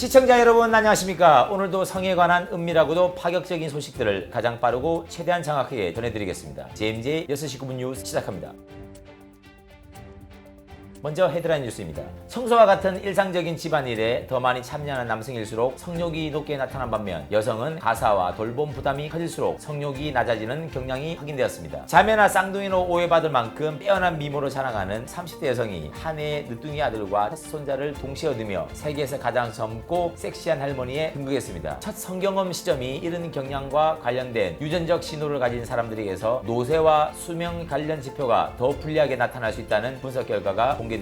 시청자 여러분 안녕하십니까. 오늘도 성에 관한 은밀하고도 파격적인 소식들을 가장 빠르고 최대한 정확하게 전해드리겠습니다. JMJ 6시 9분 뉴스 시작합니다. 먼저 헤드라인 뉴스입니다. 청소와 같은 일상적인 집안일에 더 많이 참여하는 남성일수록 성욕이 높게 나타난 반면 여성은 가사와 돌봄 부담이 커질수록 성욕이 낮아지는 경향이 확인되었습니다. 자매나 쌍둥이로 오해받을 만큼 빼어난 미모로 자랑하는 30대 여성이 한 해의 늦둥이 아들과 첫 손자를 동시에 얻으며 세계에서 가장 젊고 섹시한 할머니에 등극했습니다. 첫 성경험 시점이 이런 경향과 관련된 유전적 신호를 가진 사람들에게서 노쇠와 수명 관련 지표가 더 불리하게 나타날 수 있다는 분석 결과가 공개되었습니다.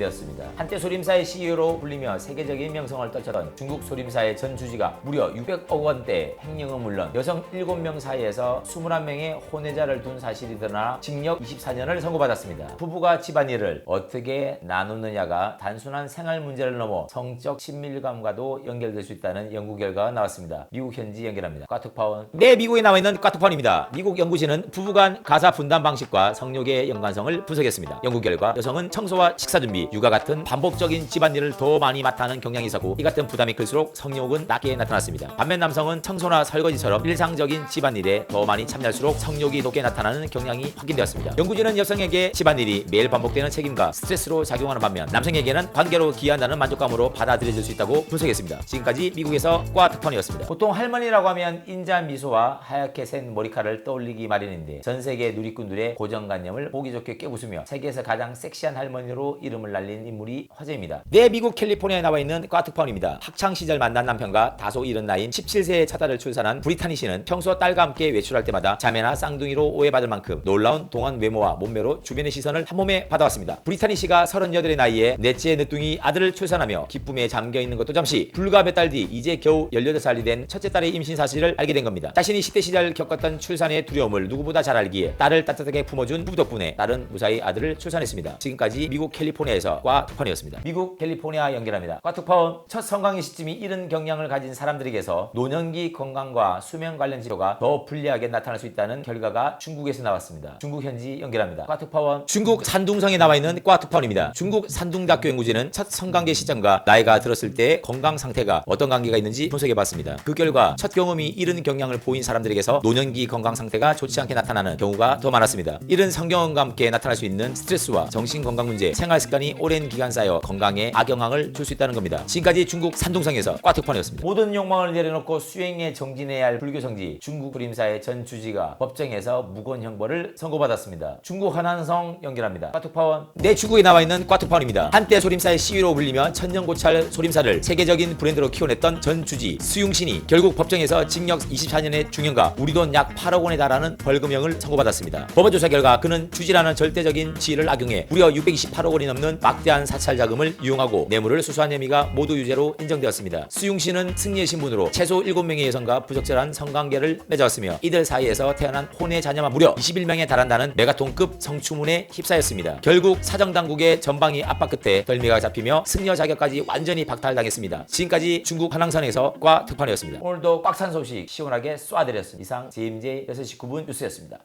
한때 소림사의 CEO로 불리며 세계적인 명성을 떨쳤던 중국 소림사의 전 주지가 무려 600억 원대 횡령은 물론 여성 7명 사이에서 21명의 혼외자를 둔 사실이 드러나 징역 24년을 선고받았습니다. 부부가 집안일을 어떻게 나누느냐가 단순한 생활 문제를 넘어 성적 친밀감과도 연결될 수 있다는 연구 결과가 나왔습니다. 미국 현지 연결합니다. 꽈툭파원. 네, 미국에 나와 있는 꽈툭파원입니다. 미국 연구진은 부부 간 가사 분담 방식과 성욕의 연관성을 분석했습니다. 연구 결과 여성은 청소와 식사 준비, 육아 같은 반복적인 집안일을 더 많이 맡아하는 경향이 있었고 이 같은 부담이 클수록 성욕은 낮게 나타났습니다. 반면 남성은 청소나 설거지처럼 일상적인 집안일에 더 많이 참여할수록 성욕이 높게 나타나는 경향이 확인되었습니다. 연구진은 여성에게 집안일이 매일 반복되는 책임과 스트레스로 작용하는 반면 남성에게는 관계로 기여한다는 만족감으로 받아들여질 수 있다고 분석했습니다. 지금까지 미국에서 꽈특파원이었습니다. 보통 할머니라고 하면 인자 미소와 하얗게 센 머리카락을 떠올리기 마련인데 전 세계 누리꾼들의 고정관념을 보기 좋게 깨부수며 세계에서 가장 섹시한 할머니로 이름을 날린 인물이 화제입니다. 네, 미국 캘리포니아에 나와 있는 꽈특파원입니다. 학창시절 만난 남편과 다소 이른 나이인 17세의 첫 딸을 출산한 브리타니 씨는 평소 딸과 함께 외출할 때마다 자매나 쌍둥이로 오해받을 만큼 놀라운 동안 외모와 몸매로 주변의 시선을 한몸에 받아왔습니다. 브리타니 씨가 38의 나이에 넷째 늦둥이 아들을 출산하며 기쁨에 잠겨있는 것도 잠시 불과 몇 달 뒤 이제 겨우 18살이 된 첫째 딸의 임신 사실을 알게 된 겁니다. 자신이 10대 시절 겪었던 출산의 두려움을 누구보다 잘 알기에 딸을 따뜻하게 품어준 부부 덕분에 딸은 무사히 아들을 출산했습니다. 지금까지 미국 캘리포니아에서 꽈특파원이었습니다. 미국 캘리포니아 연결합니다. 꽈특파원. 첫 성관계 시점이 이런 경향을 가진 사람들에게서 노년기 건강과 수면 관련 지표가 더 불리하게 나타날 수 있다는 결과가 중국에서 나왔습니다. 중국 현지 연결합니다. 꽈특파원. 중국 산둥성에 나와 있는 꽈특파원입니다. 중국 산둥대학교 연구진은 첫 성관계 시점과 나이가 들었을 때의 건강 상태가 어떤 관계가 있는지 분석해봤습니다. 그 결과 첫 경험이 이런 경향을 보인 사람들에게서 노년기 건강 상태가 좋지 않게 나타나는 경우가 더 많았습니다. 이런 성경험과 함께 나타날 수 있는 스트레스와 정신건강 문제, 생활 습관이 오랜 기간 쌓여 건강에 악영향을 줄 수 있다는 겁니다. 지금까지 중국 산둥성에서 꽈특파원이었습니다. 모든 욕망을 내려놓고 수행에 정진해야 할 불교 성지 중국 소림사의 전 주지가 법정에서 무고한 형벌을 선고받았습니다. 중국 하난성 연결합니다. 꽈특파원. 네, 중국에 나와 있는 꽈특파원입니다. 한때 소림사의 CEO로 불리며 천년고찰 소림사를 세계적인 브랜드로 키워냈던 전 주지 수융신이 결국 법정에서 징역 24년의 중형과 우리 돈 약 8억 원에 달하는 벌금형을 선고받았습니다. 법원 조사 결과 그는 주지라는 절대적인 지위를 악용해 무려 628억 원이 넘는 막대한 사찰 자금을 이용하고 뇌물을 수수한 혐의가 모두 유죄로 인정되었습니다. 수융씨는 승리의 신분으로 최소 7명의 여성과 부적절한 성관계를 맺었으며 이들 사이에서 태어난 혼외 자녀만 무려 21명에 달한다는 메가톤급 성추문에 휩싸였습니다. 결국 사정당국의 전방위 압박 끝에 덜미가 잡히며 승려 자격까지 완전히 박탈당했습니다. 지금까지 중국 한항선에서 꽈특파원이었습니다. 오늘도 꽉 찬 소식 시원하게 쏘아드렸습니다. 이상 JMJ 6시 9분 뉴스였습니다.